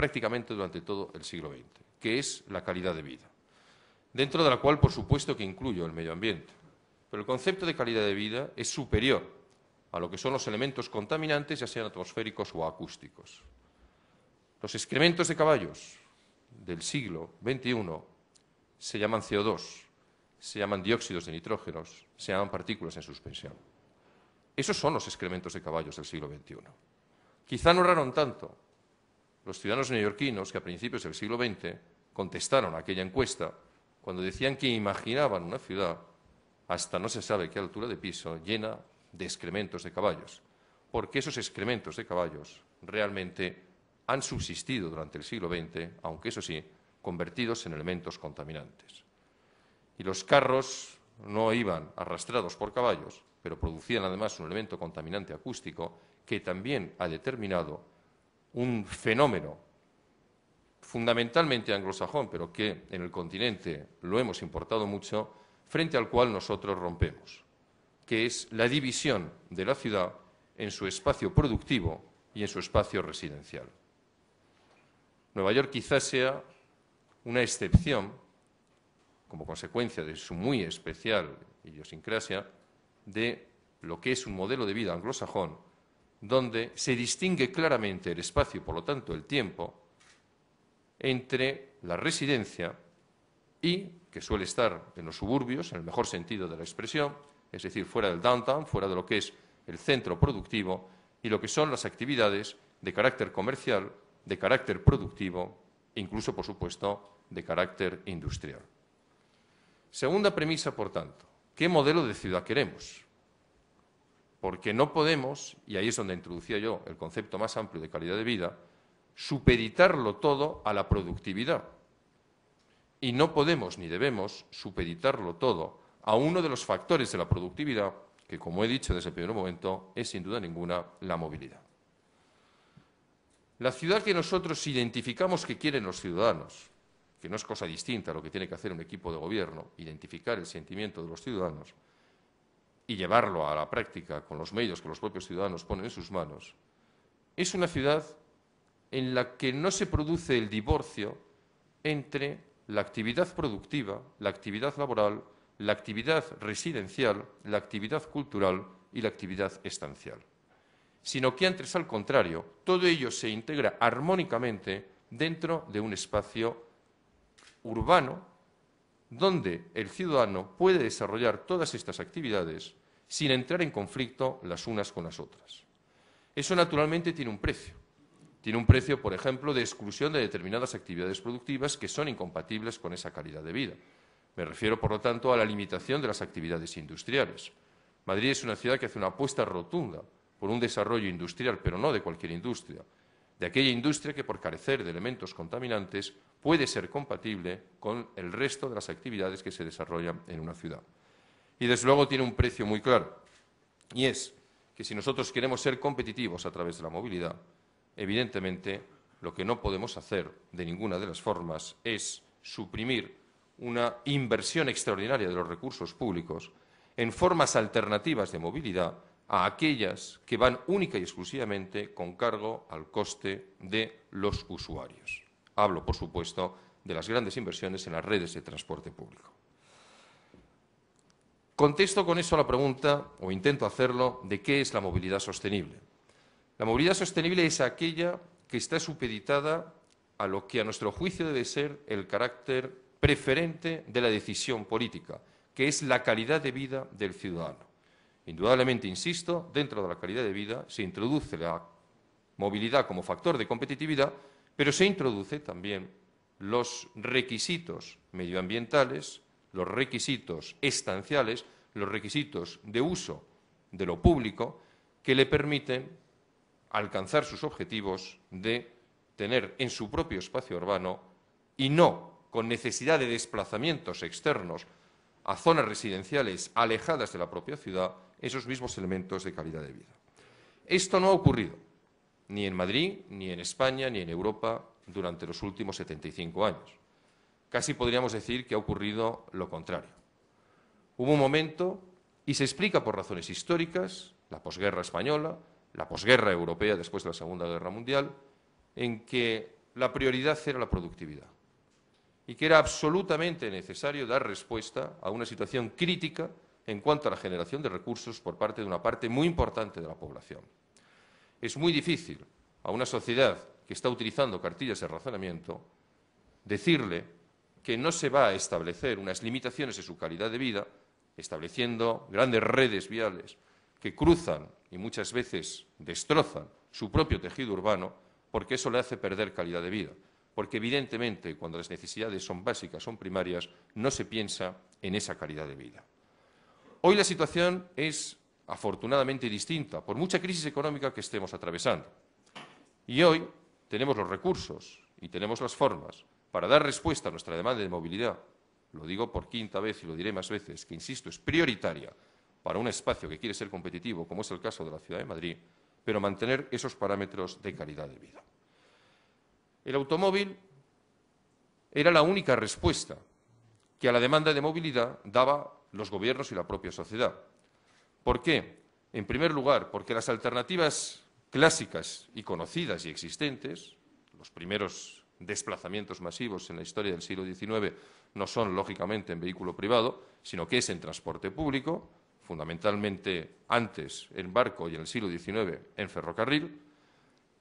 prácticamente durante todo el siglo XX, que es la calidad de vida, dentro de la cual, por supuesto, que incluyo el medio ambiente. Pero el concepto de calidad de vida es superior a lo que son los elementos contaminantes, ya sean atmosféricos o acústicos. Los excrementos de caballos del siglo XXI se llaman CO2, se llaman dióxidos de nitrógeno, se llaman partículas en suspensión. Esos son los excrementos de caballos del siglo XXI. Quizá no erraron tanto los ciudadanos neoyorquinos que a principios del siglo XX contestaron a aquella encuesta cuando decían que imaginaban una ciudad hasta no se sabe qué altura de piso llena de excrementos de caballos, porque esos excrementos de caballos realmente han subsistido durante el siglo XX, aunque eso sí, convertidos en elementos contaminantes. Y los carros no iban arrastrados por caballos, pero producían además un elemento contaminante acústico que también ha determinado un fenómeno fundamentalmente anglosajón, pero que en el continente lo hemos importado mucho, frente al cual nosotros rompemos, que es la división de la ciudad en su espacio productivo y en su espacio residencial. Nueva York quizás sea una excepción, como consecuencia de su muy especial idiosincrasia, de lo que es un modelo de vida anglosajón, donde se distingue claramente el espacio, por lo tanto el tiempo, entre la residencia y, que suele estar en los suburbios, en el mejor sentido de la expresión, es decir, fuera del downtown, fuera de lo que es el centro productivo, y lo que son las actividades de carácter comercial, de carácter productivo e incluso, por supuesto, de carácter industrial. Segunda premisa, por tanto, ¿qué modelo de ciudad queremos? Porque no podemos, y ahí es donde introducía yo el concepto más amplio de calidad de vida, supeditarlo todo a la productividad. Y no podemos ni debemos supeditarlo todo a uno de los factores de la productividad, que, como he dicho desde el primer momento, es sin duda ninguna la movilidad. La ciudad que nosotros identificamos que quieren los ciudadanos, que no es cosa distinta a lo que tiene que hacer un equipo de gobierno, identificar el sentimiento de los ciudadanos y llevarlo a la práctica con los medios que los propios ciudadanos ponen en sus manos, es una ciudad en la que no se produce el divorcio entre la actividad productiva, la actividad laboral, la actividad residencial, la actividad cultural y la actividad estancial, sino que antes, al contrario, todo ello se integra armónicamente dentro de un espacio urbano donde el ciudadano puede desarrollar todas estas actividades sin entrar en conflicto las unas con las otras. Eso naturalmente tiene un precio. Tiene un precio, por ejemplo, de exclusión de determinadas actividades productivas que son incompatibles con esa calidad de vida. Me refiero, por lo tanto, a la limitación de las actividades industriales. Madrid es una ciudad que hace una apuesta rotunda por un desarrollo industrial, pero no de cualquier industria, de aquella industria que, por carecer de elementos contaminantes, puede ser compatible con el resto de las actividades que se desarrollan en una ciudad. Y, desde luego, tiene un precio muy claro, y es que si nosotros queremos ser competitivos a través de la movilidad, evidentemente, lo que no podemos hacer de ninguna de las formas es suprimir una inversión extraordinaria de los recursos públicos en formas alternativas de movilidad a aquellas que van única y exclusivamente con cargo al coste de los usuarios. Hablo, por supuesto, de las grandes inversiones en las redes de transporte público. Contesto con eso a la pregunta, o intento hacerlo, de qué es la movilidad sostenible. La movilidad sostenible es aquella que está supeditada a lo que a nuestro juicio debe ser el carácter preferente de la decisión política, que es la calidad de vida del ciudadano. Indudablemente, insisto, dentro de la calidad de vida se introduce la movilidad como factor de competitividad, pero se introduce también los requisitos medioambientales, los requisitos estanciales, los requisitos de uso de lo público que le permiten alcanzar sus objetivos de tener en su propio espacio urbano y no con necesidad de desplazamientos externos a zonas residenciales alejadas de la propia ciudad, esos mismos elementos de calidad de vida. Esto no ha ocurrido ni en Madrid, ni en España, ni en Europa durante los últimos 75 años. Casi podríamos decir que ha ocurrido lo contrario. Hubo un momento, y se explica por razones históricas, la posguerra española, la posguerra europea después de la Segunda Guerra Mundial, en que la prioridad era la productividad y que era absolutamente necesario dar respuesta a una situación crítica en cuanto a la generación de recursos por parte de una parte muy importante de la población. Es muy difícil a una sociedad que está utilizando cartillas de razonamiento decirle que no se va a establecer unas limitaciones en su calidad de vida, estableciendo grandes redes viales que cruzan y muchas veces destrozan su propio tejido urbano, porque eso le hace perder calidad de vida. Porque evidentemente cuando las necesidades son básicas, son primarias, no se piensa en esa calidad de vida. Hoy la situación es afortunadamente distinta, por mucha crisis económica que estemos atravesando. Y hoy tenemos los recursos y tenemos las formas para dar respuesta a nuestra demanda de movilidad. Lo digo por quinta vez y lo diré más veces, que insisto, es prioritaria para un espacio que quiere ser competitivo, como es el caso de la Ciudad de Madrid, pero mantener esos parámetros de calidad de vida. El automóvil era la única respuesta que a la demanda de movilidad daba los gobiernos y la propia sociedad. ¿Por qué? En primer lugar, porque las alternativas clásicas y conocidas y existentes, los primeros desplazamientos masivos en la historia del siglo XIX no son, lógicamente, en vehículo privado, sino que es en transporte público, fundamentalmente antes en barco y en el siglo XIX en ferrocarril,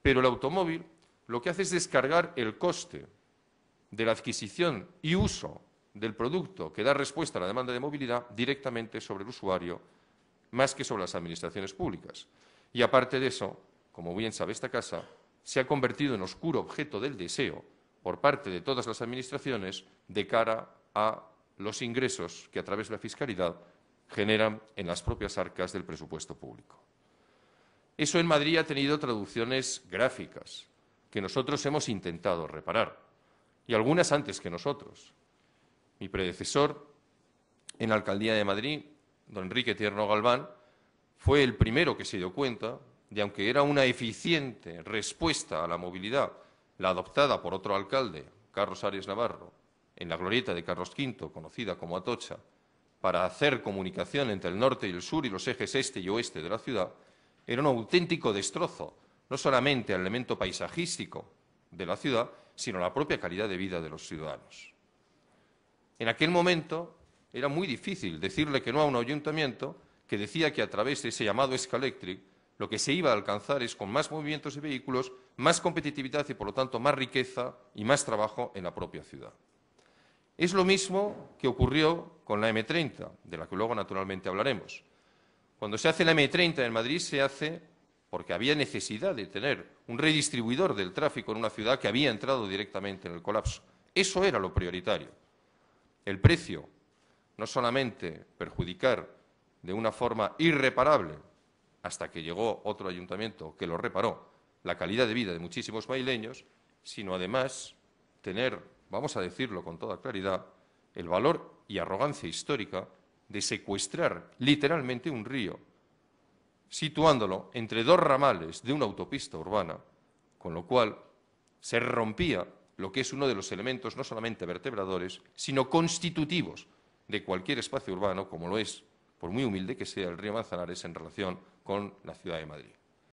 pero el automóvil lo que hace es descargar el coste de la adquisición y uso del producto que da respuesta a la demanda de movilidad directamente sobre el usuario, más que sobre las administraciones públicas. Y aparte de eso, como bien sabe esta casa, se ha convertido en oscuro objeto del deseo por parte de todas las administraciones de cara a los ingresos que a través de la fiscalidad generan en las propias arcas del presupuesto público. Eso en Madrid ha tenido traducciones gráficas que nosotros hemos intentado reparar, y algunas antes que nosotros. Mi predecesor en la Alcaldía de Madrid, don Enrique Tierno Galván, fue el primero que se dio cuenta de, aunque era una eficiente respuesta a la movilidad, la adoptada por otro alcalde, Carlos Arias Navarro, en la glorieta de Carlos V, conocida como Atocha, para hacer comunicación entre el norte y el sur y los ejes este y oeste de la ciudad, era un auténtico destrozo, no solamente al elemento paisajístico de la ciudad, sino a la propia calidad de vida de los ciudadanos. En aquel momento era muy difícil decirle que no a un ayuntamiento que decía que a través de ese llamado Escaléctric lo que se iba a alcanzar es con más movimientos de vehículos, más competitividad y, por lo tanto, más riqueza y más trabajo en la propia ciudad. Es lo mismo que ocurrió con la M30, de la que luego naturalmente hablaremos. Cuando se hace la M30 en Madrid se hace porque había necesidad de tener un redistribuidor del tráfico en una ciudad que había entrado directamente en el colapso. Eso era lo prioritario. El precio, no solamente perjudicar de una forma irreparable, hasta que llegó otro ayuntamiento que lo reparó, la calidad de vida de muchísimos madrileños, sino además tener, vamos a decirlo con toda claridad, el valor y arrogancia histórica de secuestrar literalmente un río, situándolo entre dos ramales de una autopista urbana, con lo cual se rompía lo que es uno de los elementos no solamente vertebradores, sino constitutivos de cualquier espacio urbano, como lo es, por muy humilde que sea, el río Manzanares en relación con la Ciudad de Madrid.